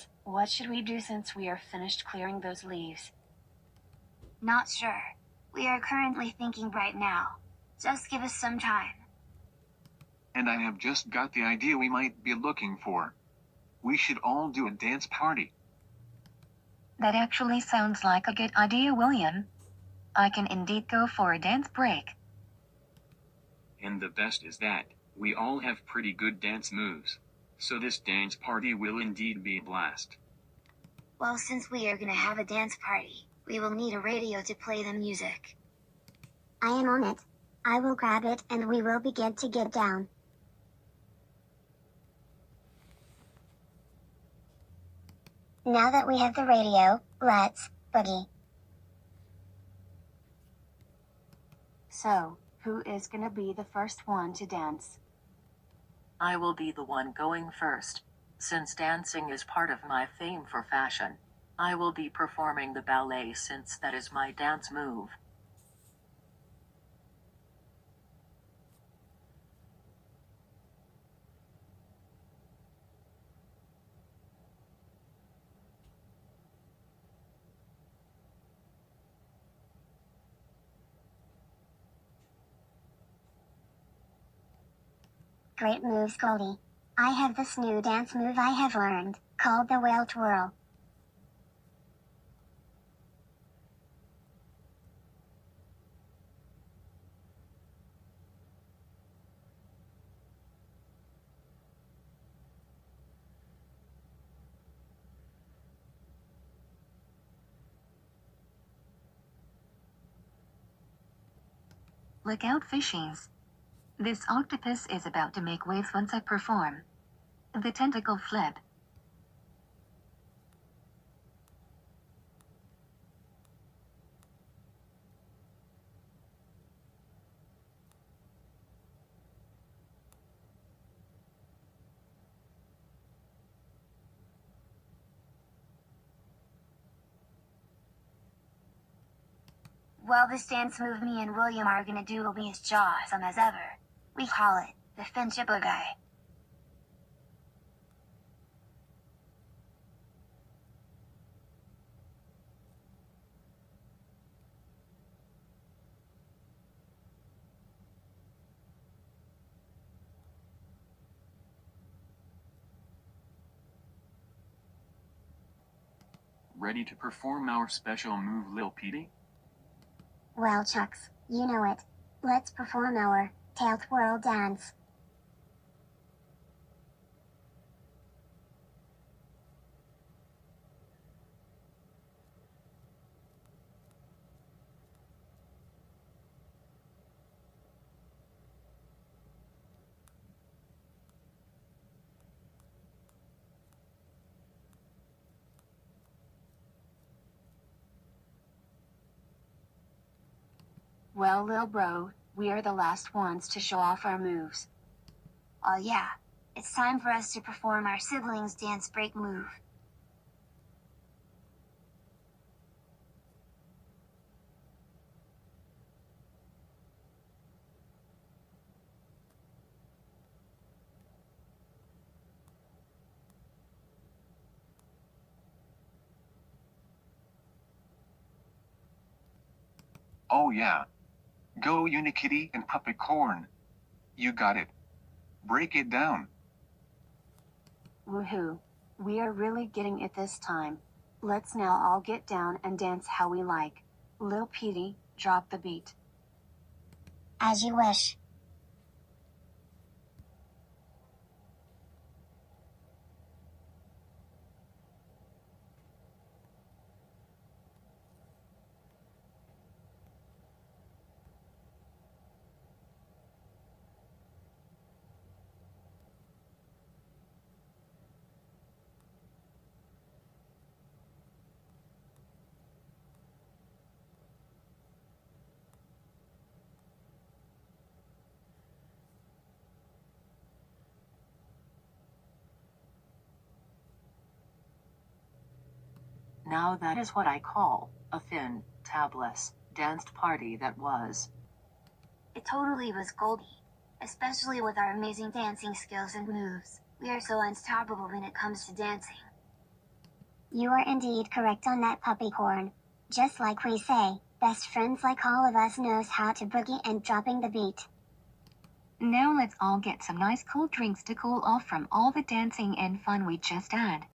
Dance, what should we do since we are finished clearing those leaves? Not sure. We are currently thinking right now. Just give us some time. And I have just got the idea we might be looking for. We should all do a dance party. That actually sounds like a good idea, William. I can indeed go for a dance break. And the best is that we all have pretty good dance moves. So this dance party will indeed be a blast. Well, since we are gonna have a dance party, we will need a radio to play the music. I am on it. I will grab it and we will begin to get down. Now that we have the radio, let's boogie. So, who is gonna be the first one to dance? I will be the one going first. Since dancing is part of my fame for fashion, I will be performing the ballet since that is my dance move. Great moves, Goldie. I have this new dance move I have learned, called the whale twirl. Look out, fishies. This octopus is about to make waves once I perform the tentacle flip. Well, this dance move me and William are gonna do will be as awesome as ever. We call it the Friendship Boogie. Ready to perform our special move, Lil'Petey? Well, Chucks, you know it. Let's perform our tail twirl dance. Well, Lil Bro, we are the last ones to show off our moves. Oh yeah, it's time for us to perform our siblings' dance break move. Oh yeah. Go Unikitty and Puppycorn. You got it. Break it down. Woohoo. We are really getting it this time. Let's now all get down and dance how we like. Lil'Petey, drop the beat. As you wish. Now that is what I call a fantabulous danced party that was. It totally was Goldie, especially with our amazing dancing skills and moves. We are so unstoppable when it comes to dancing. You are indeed correct on that, Puppycorn. Just like we say, best friends like all of us knows how to boogie and dropping the beat. Now let's all get some nice cold drinks to cool off from all the dancing and fun we just had.